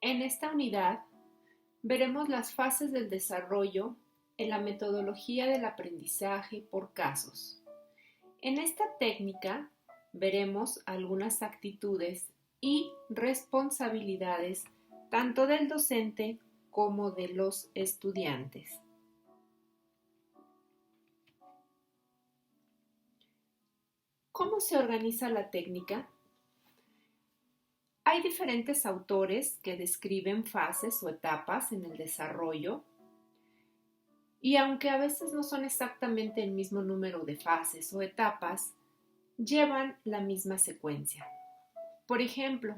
En esta unidad veremos las fases del desarrollo en la metodología del aprendizaje por casos. En esta técnica veremos algunas actitudes y responsabilidades tanto del docente como de los estudiantes. ¿Cómo se organiza la técnica? Hay diferentes autores que describen fases o etapas en el desarrollo y aunque a veces no son exactamente el mismo número de fases o etapas, llevan la misma secuencia. Por ejemplo,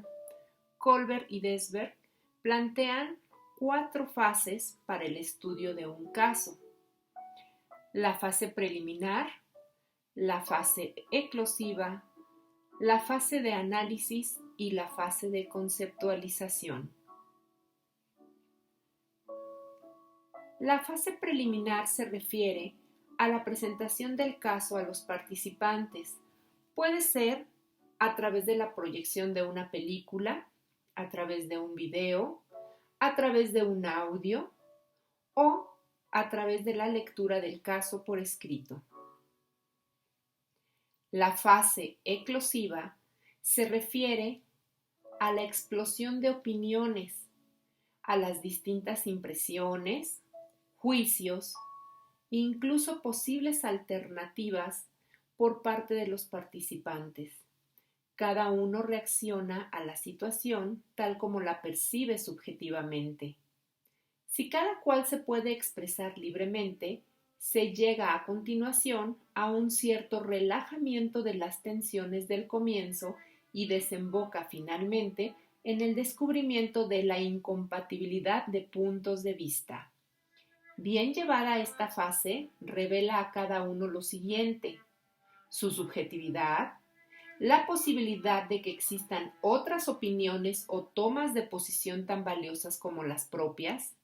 Kohlberg y Desberg plantean 4 fases para el estudio de un caso: la fase preliminar, la fase eclosiva, la fase de análisis y la fase de conceptualización. La fase preliminar se refiere a la presentación del caso a los participantes. Puede ser a través de la proyección de una película, a través de un video, a través de un audio o a través de la lectura del caso por escrito. La fase eclosiva se refiere a la explosión de opiniones, a las distintas impresiones, juicios, incluso posibles alternativas por parte de los participantes. Cada uno reacciona a la situación tal como la percibe subjetivamente. Si cada cual se puede expresar libremente, se llega a continuación a un cierto relajamiento de las tensiones del comienzo y desemboca finalmente en el descubrimiento de la incompatibilidad de puntos de vista. Bien llevada esta fase, revela a cada uno lo siguiente: su subjetividad, la posibilidad de que existan otras opiniones o tomas de posición tan valiosas como las propias,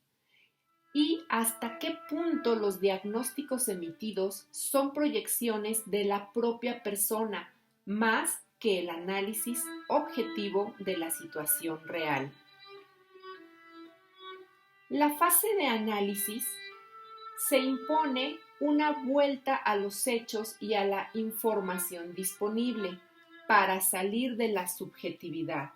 y hasta qué punto los diagnósticos emitidos son proyecciones de la propia persona más que el análisis objetivo de la situación real. La fase de análisis se impone una vuelta a los hechos y a la información disponible para salir de la subjetividad.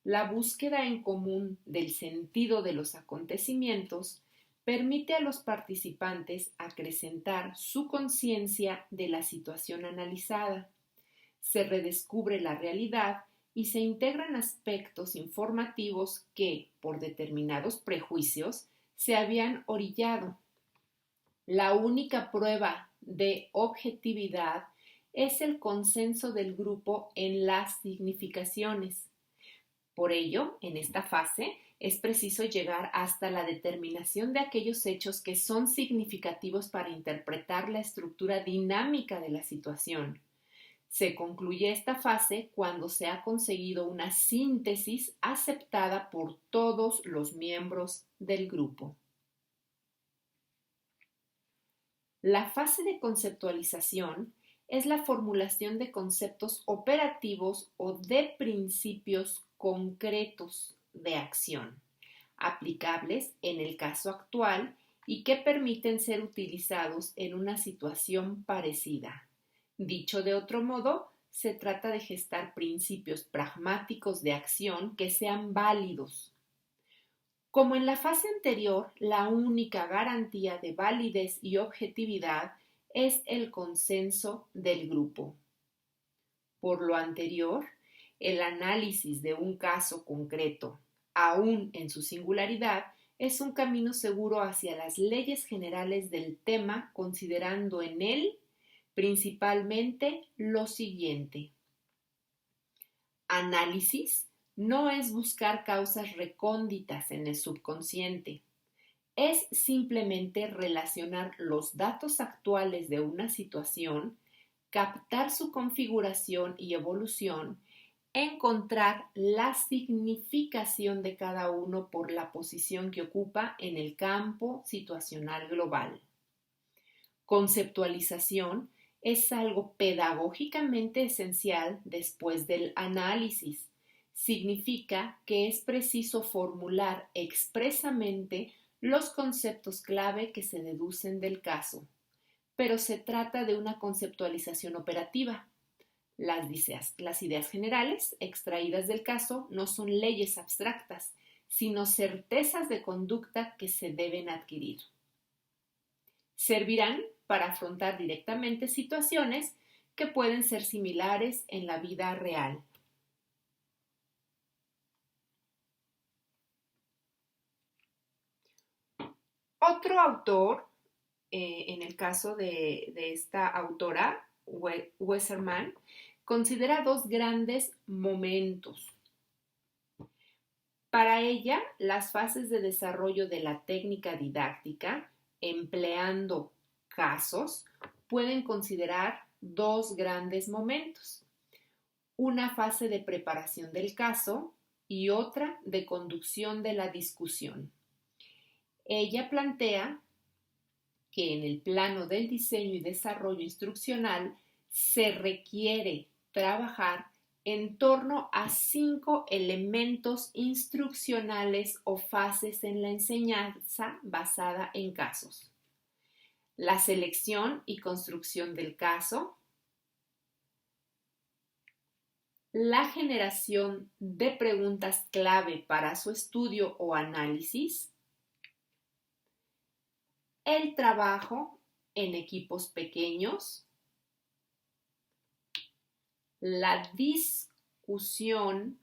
La búsqueda en común del sentido de los acontecimientos permite a los participantes acrecentar su conciencia de la situación analizada. Se redescubre la realidad y se integran aspectos informativos que, por determinados prejuicios, se habían orillado. La única prueba de objetividad es el consenso del grupo en las significaciones. Por ello, en esta fase es preciso llegar hasta la determinación de aquellos hechos que son significativos para interpretar la estructura dinámica de la situación. Se concluye esta fase cuando se ha conseguido una síntesis aceptada por todos los miembros del grupo. La fase de conceptualización es la formulación de conceptos operativos o de principios concretos de acción, aplicables en el caso actual y que permiten ser utilizados en una situación parecida. Dicho de otro modo, se trata de gestar principios pragmáticos de acción que sean válidos. Como en la fase anterior, la única garantía de validez y objetividad es el consenso del grupo. Por lo anterior, el análisis de un caso concreto, aún en su singularidad, es un camino seguro hacia las leyes generales del tema, considerando en él principalmente lo siguiente. Análisis no es buscar causas recónditas en el subconsciente, es simplemente relacionar los datos actuales de una situación, captar su configuración y evolución, encontrar la significación de cada uno por la posición que ocupa en el campo situacional global. Conceptualización es algo pedagógicamente esencial después del análisis, significa que es preciso formular expresamente los conceptos clave que se deducen del caso, pero se trata de una conceptualización operativa. Las ideas generales extraídas del caso no son leyes abstractas, sino certezas de conducta que se deben adquirir. Servirán para afrontar directamente situaciones que pueden ser similares en la vida real. Otro autor, en el caso de esta autora, Wesermann, considera dos grandes momentos. Para ella, las fases de desarrollo de la técnica didáctica, empleando casos, pueden considerar dos grandes momentos. Una fase de preparación del caso y otra de conducción de la discusión. Ella plantea que en el plano del diseño y desarrollo instruccional se requiere trabajar en torno a 5 elementos instruccionales o fases en la enseñanza basada en casos. La selección y construcción del caso, la generación de preguntas clave para su estudio o análisis, el trabajo en equipos pequeños, la discusión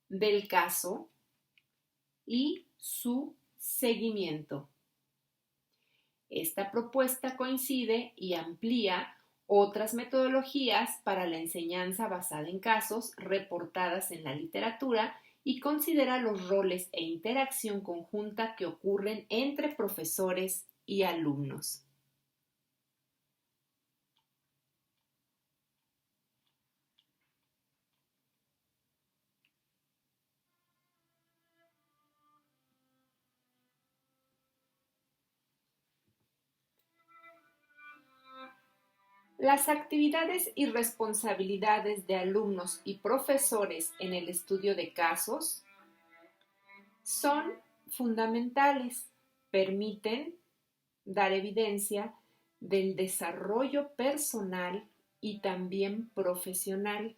del caso y su seguimiento. Esta propuesta coincide y amplía otras metodologías para la enseñanza basada en casos reportadas en la literatura y considera los roles e interacción conjunta que ocurren entre profesores y alumnos. Las actividades y responsabilidades de alumnos y profesores en el estudio de casos son fundamentales, permiten dar evidencia del desarrollo personal y también profesional.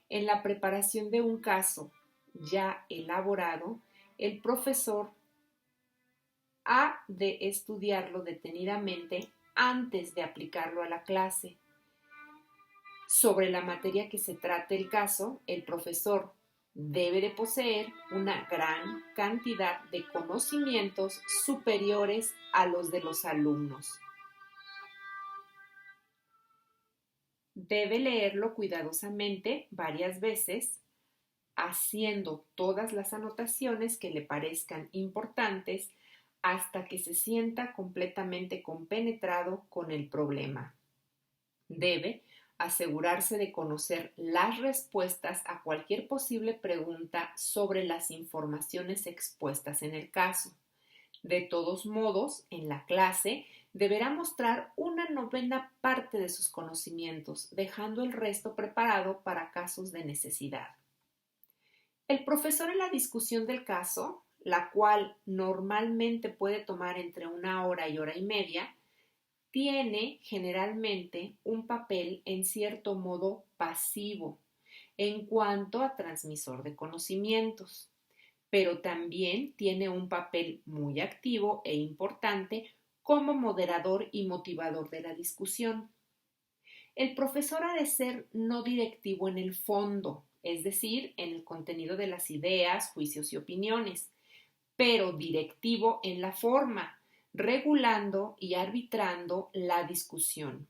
En la preparación de un caso ya elaborado, el profesor ha de estudiarlo detenidamente antes de aplicarlo a la clase. Sobre la materia que se trate el caso, el profesor debe de poseer una gran cantidad de conocimientos superiores a los de los alumnos. Debe leerlo cuidadosamente varias veces, haciendo todas las anotaciones que le parezcan importantes hasta que se sienta completamente compenetrado con el problema. Debe asegurarse de conocer las respuestas a cualquier posible pregunta sobre las informaciones expuestas en el caso. De todos modos, en la clase deberá mostrar una novena parte de sus conocimientos, dejando el resto preparado para casos de necesidad. El profesor en la discusión del caso, la cual normalmente puede tomar entre 1 hora y 1 hora y media, tiene generalmente un papel en cierto modo pasivo en cuanto a transmisor de conocimientos, pero también tiene un papel muy activo e importante como moderador y motivador de la discusión. El profesor ha de ser no directivo en el fondo, es decir, en el contenido de las ideas, juicios y opiniones, pero directivo en la forma, regulando y arbitrando la discusión.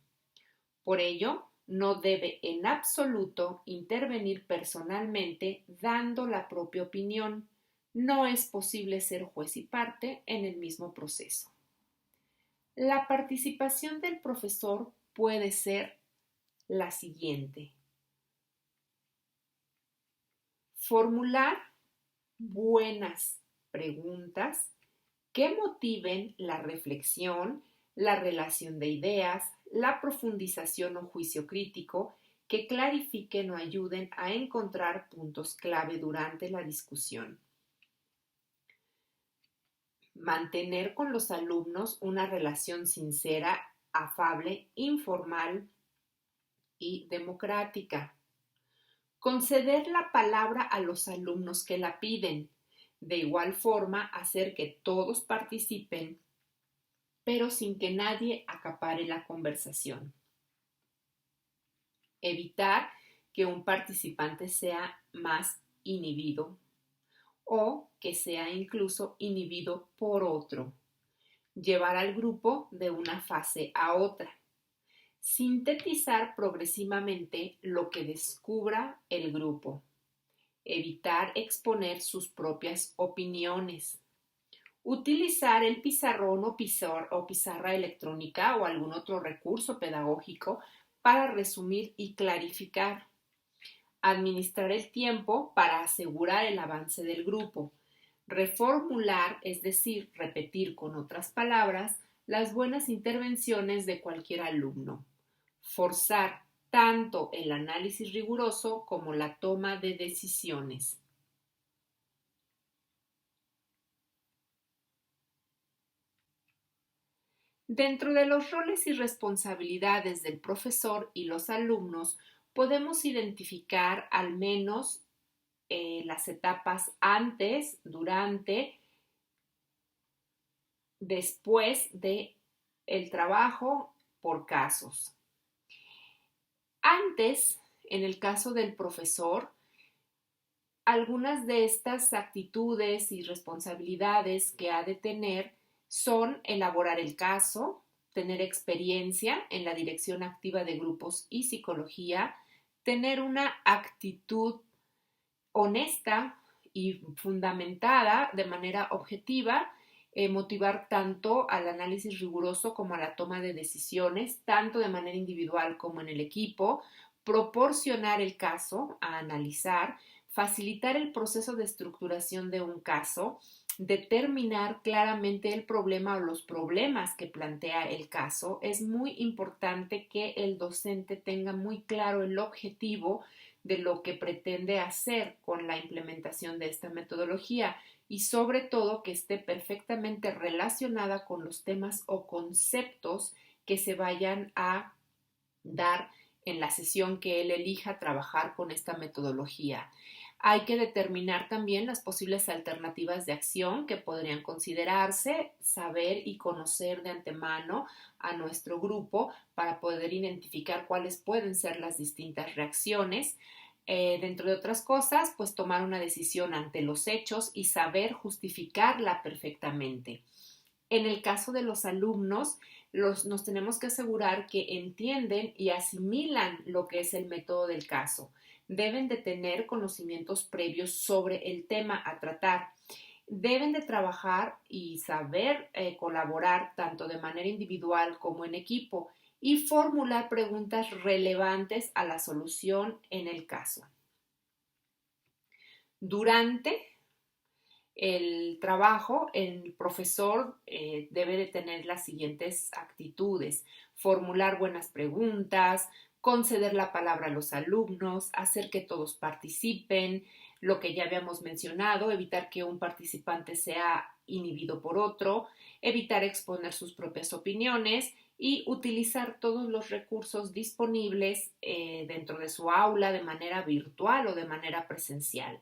Por ello, no debe en absoluto intervenir personalmente dando la propia opinión. No es posible ser juez y parte en el mismo proceso. La participación del profesor puede ser la siguiente: formular buenas preguntas que motiven la reflexión, la relación de ideas, la profundización o juicio crítico, que clarifiquen o ayuden a encontrar puntos clave durante la discusión. Mantener con los alumnos una relación sincera, afable, informal y democrática. Conceder la palabra a los alumnos que la piden. De igual forma, hacer que todos participen, pero sin que nadie acapare la conversación. Evitar que un participante sea más inhibido o que sea incluso inhibido por otro. Llevar al grupo de una fase a otra. Sintetizar progresivamente lo que descubra el grupo. Evitar exponer sus propias opiniones. Utilizar el pizarrón o pizarra electrónica o algún otro recurso pedagógico para resumir y clarificar. Administrar el tiempo para asegurar el avance del grupo. Reformular, es decir, repetir con otras palabras, las buenas intervenciones de cualquier alumno. Forzar tanto el análisis riguroso como la toma de decisiones. Dentro de los roles y responsabilidades del profesor y los alumnos, podemos identificar al menos las etapas antes, durante, después de el trabajo por casos. Antes, en el caso del profesor, algunas de estas actitudes y responsabilidades que ha de tener son elaborar el caso, tener experiencia en la dirección activa de grupos y psicología, tener una actitud honesta y fundamentada de manera objetiva, motivar tanto al análisis riguroso como a la toma de decisiones, tanto de manera individual como en el equipo, proporcionar el caso a analizar, facilitar el proceso de estructuración de un caso, determinar claramente el problema o los problemas que plantea el caso. Es muy importante que el docente tenga muy claro el objetivo de lo que pretende hacer con la implementación de esta metodología y sobre todo que esté perfectamente relacionada con los temas o conceptos que se vayan a dar en la sesión que él elija trabajar con esta metodología. Hay que determinar también las posibles alternativas de acción que podrían considerarse, saber y conocer de antemano a nuestro grupo para poder identificar cuáles pueden ser las distintas reacciones. Dentro de otras cosas, pues tomar una decisión ante los hechos y saber justificarla perfectamente. En el caso de los alumnos, nos tenemos que asegurar que entienden y asimilan lo que es el método del caso. Deben de tener conocimientos previos sobre el tema a tratar. Deben de trabajar y saber colaborar tanto de manera individual como en equipo y formular preguntas relevantes a la solución en el caso. Durante el trabajo, el profesor debe de tener las siguientes actitudes: formular buenas preguntas, conceder la palabra a los alumnos, hacer que todos participen, lo que ya habíamos mencionado, evitar que un participante sea inhibido por otro, evitar exponer sus propias opiniones y utilizar todos los recursos disponibles dentro de su aula de manera virtual o de manera presencial.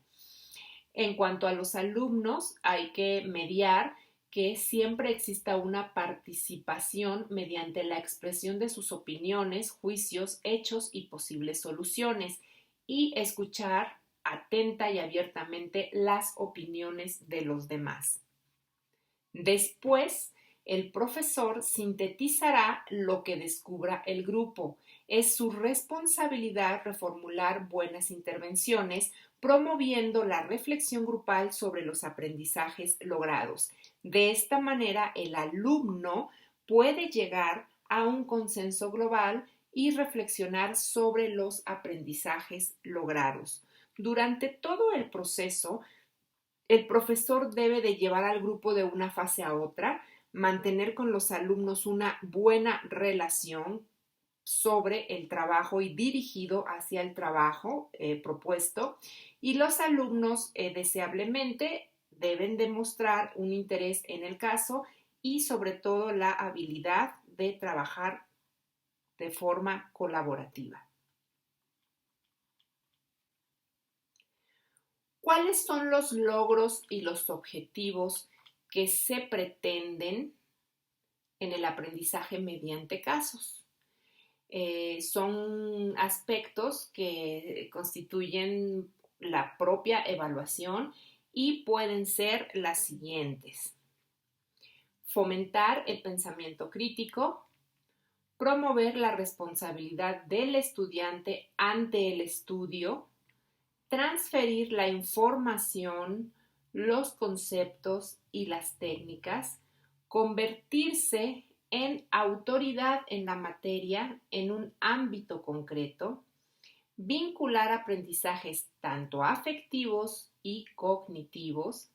En cuanto a los alumnos, hay que mediar que siempre exista una participación mediante la expresión de sus opiniones, juicios, hechos y posibles soluciones, y escuchar atenta y abiertamente las opiniones de los demás. Después, el profesor sintetizará lo que descubra el grupo. Es su responsabilidad reformular buenas intervenciones, promoviendo la reflexión grupal sobre los aprendizajes logrados. De esta manera, el alumno puede llegar a un consenso global y reflexionar sobre los aprendizajes logrados. Durante todo el proceso, el profesor debe de llevar al grupo de una fase a otra, mantener con los alumnos una buena relación, sobre el trabajo y dirigido hacia el trabajo propuesto, y los alumnos deseablemente deben demostrar un interés en el caso y sobre todo la habilidad de trabajar de forma colaborativa. ¿Cuáles son los logros y los objetivos que se pretenden en el aprendizaje mediante casos? Son aspectos que constituyen la propia evaluación y pueden ser las siguientes: fomentar el pensamiento crítico, promover la responsabilidad del estudiante ante el estudio, transferir la información, los conceptos y las técnicas, convertirse en autoridad en la materia en un ámbito concreto, vincular aprendizajes tanto afectivos y cognitivos,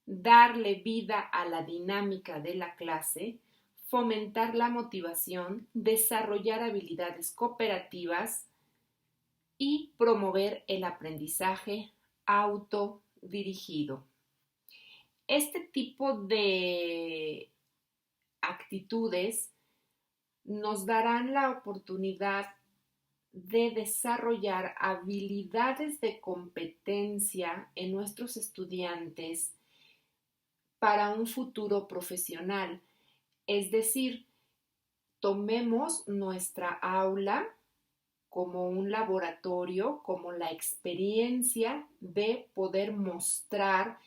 darle vida a la dinámica de la clase, fomentar la motivación, desarrollar habilidades cooperativas y promover el aprendizaje autodirigido. Este tipo de actitudes nos darán la oportunidad de desarrollar habilidades de competencia en nuestros estudiantes para un futuro profesional. Es decir, tomemos nuestra aula como un laboratorio, como la experiencia de poder mostrar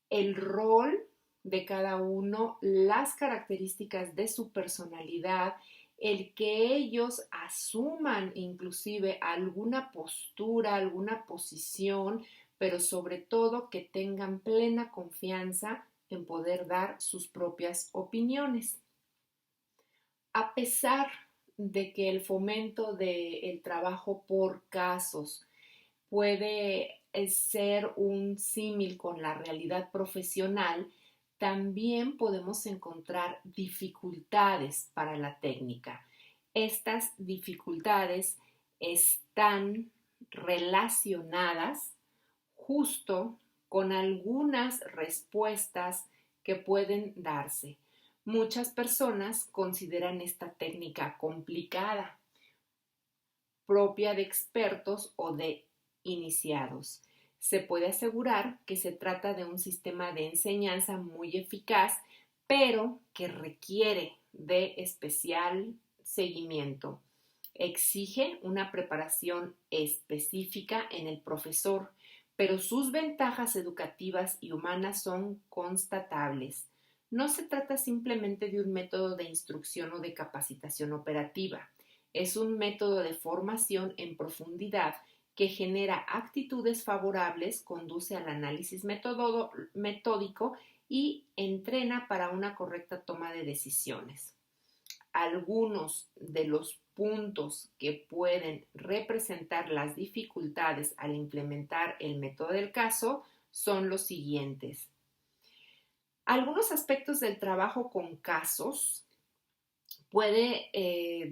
el rol de cada uno, las características de su personalidad, el que ellos asuman inclusive alguna postura, alguna posición, pero sobre todo que tengan plena confianza en poder dar sus propias opiniones. A pesar de que el fomento del trabajo por casos puede ser un símil con la realidad profesional, también podemos encontrar dificultades para la técnica. Estas dificultades están relacionadas justo con algunas respuestas que pueden darse. Muchas personas consideran esta técnica complicada, propia de expertos o de iniciados. Se puede asegurar que se trata de un sistema de enseñanza muy eficaz, pero que requiere de especial seguimiento. Exige una preparación específica en el profesor, pero sus ventajas educativas y humanas son constatables. No se trata simplemente de un método de instrucción o de capacitación operativa. Es un método de formación en profundidad que genera actitudes favorables, conduce al análisis metódico y entrena para una correcta toma de decisiones. Algunos de los puntos que pueden representar las dificultades al implementar el método del caso son los siguientes. Algunos aspectos del trabajo con casos puede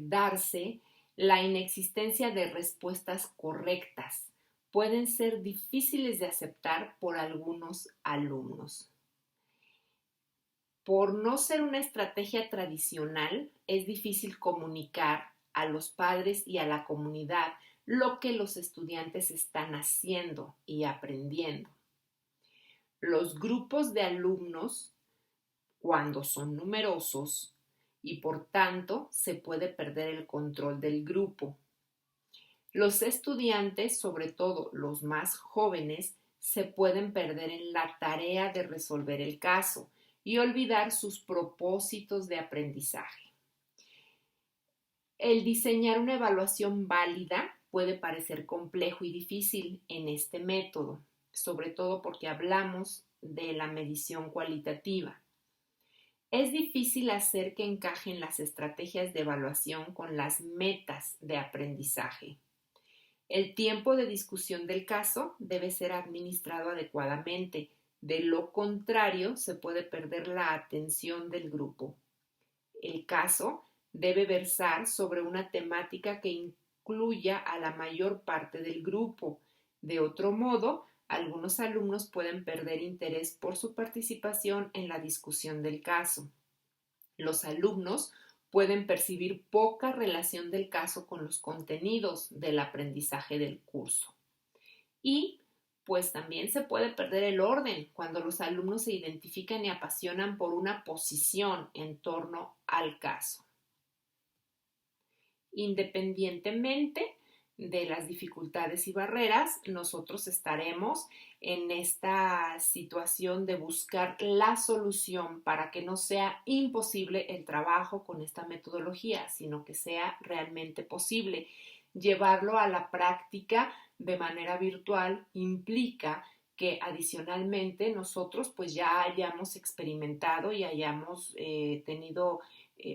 darse la inexistencia de respuestas correctas. Pueden ser difíciles de aceptar por algunos alumnos. Por no ser una estrategia tradicional, es difícil comunicar a los padres y a la comunidad lo que los estudiantes están haciendo y aprendiendo. Los grupos de alumnos, cuando son numerosos, y por tanto se puede perder el control del grupo. Los estudiantes, sobre todo los más jóvenes, se pueden perder en la tarea de resolver el caso y olvidar sus propósitos de aprendizaje. El diseñar una evaluación válida puede parecer complejo y difícil en este método, sobre todo porque hablamos de la medición cualitativa. Es difícil hacer que encajen las estrategias de evaluación con las metas de aprendizaje. El tiempo de discusión del caso debe ser administrado adecuadamente. De lo contrario, se puede perder la atención del grupo. El caso debe versar sobre una temática que incluya a la mayor parte del grupo. De otro modo, algunos alumnos pueden perder interés por su participación en la discusión del caso. Los alumnos pueden percibir poca relación del caso con los contenidos del aprendizaje del curso. Y pues también se puede perder el orden cuando los alumnos se identifican y apasionan por una posición en torno al caso. Independientemente de las dificultades y barreras, nosotros estaremos en esta situación de buscar la solución para que no sea imposible el trabajo con esta metodología, sino que sea realmente posible. Llevarlo a la práctica de manera virtual implica que adicionalmente nosotros pues ya hayamos experimentado y hayamos tenido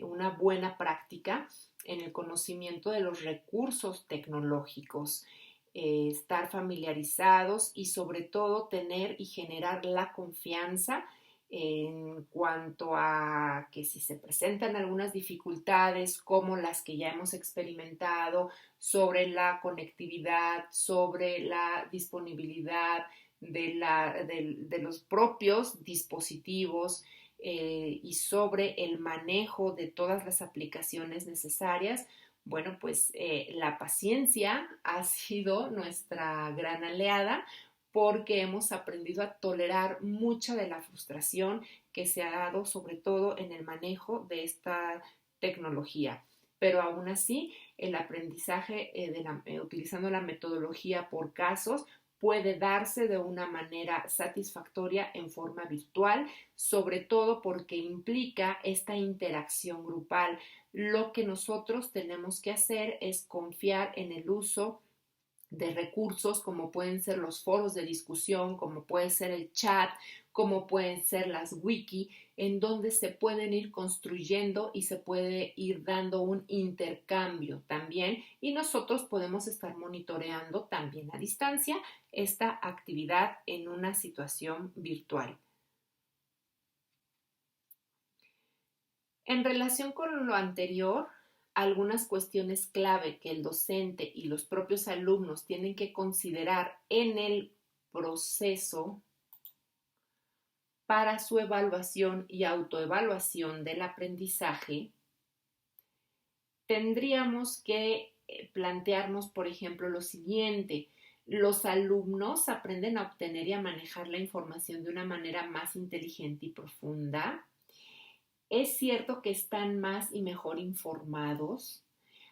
una buena práctica en el conocimiento de los recursos tecnológicos, estar familiarizados y sobre todo tener y generar la confianza en cuanto a que si se presentan algunas dificultades como las que ya hemos experimentado sobre la conectividad, sobre la disponibilidad de los propios dispositivos, y sobre el manejo de todas las aplicaciones necesarias, bueno, pues la paciencia ha sido nuestra gran aliada porque hemos aprendido a tolerar mucha de la frustración que se ha dado sobre todo en el manejo de esta tecnología. Pero aún así, el aprendizaje utilizando la metodología por casos puede darse de una manera satisfactoria en forma virtual, sobre todo porque implica esta interacción grupal. Lo que nosotros tenemos que hacer es confiar en el uso de recursos como pueden ser los foros de discusión, como puede ser el chat, como pueden ser las wiki, en donde se pueden ir construyendo y se puede ir dando un intercambio también y nosotros podemos estar monitoreando también a distancia esta actividad en una situación virtual. En relación con lo anterior, algunas cuestiones clave que el docente y los propios alumnos tienen que considerar en el proceso para su evaluación y autoevaluación del aprendizaje, tendríamos que plantearnos, por ejemplo, lo siguiente. Los alumnos aprenden a obtener y a manejar la información de una manera más inteligente y profunda. Es cierto que están más y mejor informados,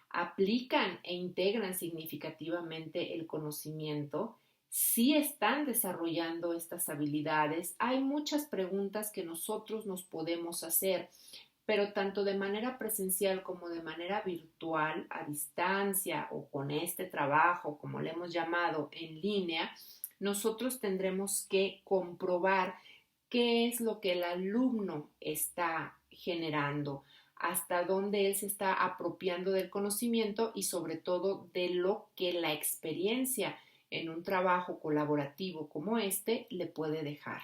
aplican e integran significativamente el conocimiento, sí están desarrollando estas habilidades. Hay muchas preguntas que nosotros nos podemos hacer, pero tanto de manera presencial como de manera virtual, a distancia o con este trabajo, como le hemos llamado, en línea, nosotros tendremos que comprobar qué es lo que el alumno está generando, hasta dónde él se está apropiando del conocimiento y sobre todo de lo que la experiencia en un trabajo colaborativo como este le puede dejar.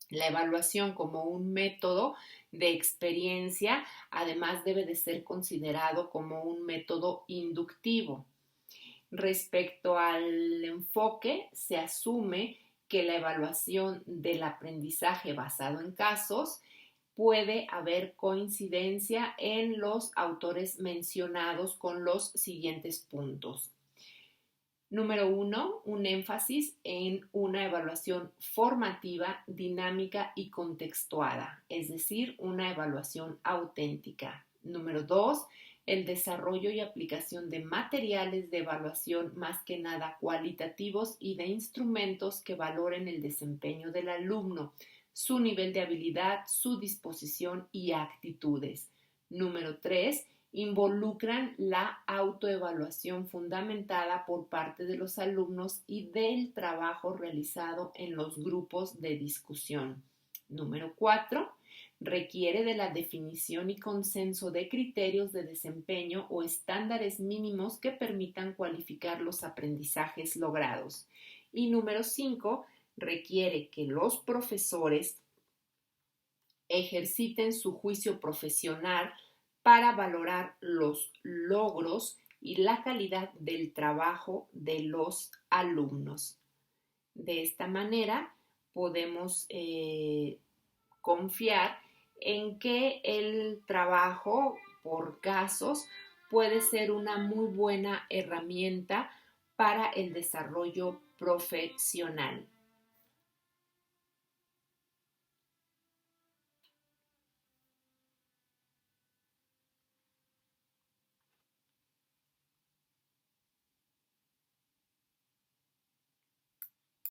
La evaluación como un método de experiencia además debe de ser considerado como un método inductivo. Respecto al enfoque, se asume que la evaluación del aprendizaje basado en casos puede haber coincidencia en los autores mencionados con los siguientes puntos. Número 1, un énfasis en una evaluación formativa, dinámica y contextuada, es decir, una evaluación auténtica. Número 2, el desarrollo y aplicación de materiales de evaluación más que nada cualitativos y de instrumentos que valoren el desempeño del alumno, su nivel de habilidad, su disposición y actitudes. Número 3, involucran la autoevaluación fundamentada por parte de los alumnos y del trabajo realizado en los grupos de discusión. Número 4, requiere de la definición y consenso de criterios de desempeño o estándares mínimos que permitan cualificar los aprendizajes logrados. Y número 5, requiere que los profesores ejerciten su juicio profesional para valorar los logros y la calidad del trabajo de los alumnos. De esta manera podemos confiar en que el trabajo por casos puede ser una muy buena herramienta para el desarrollo profesional.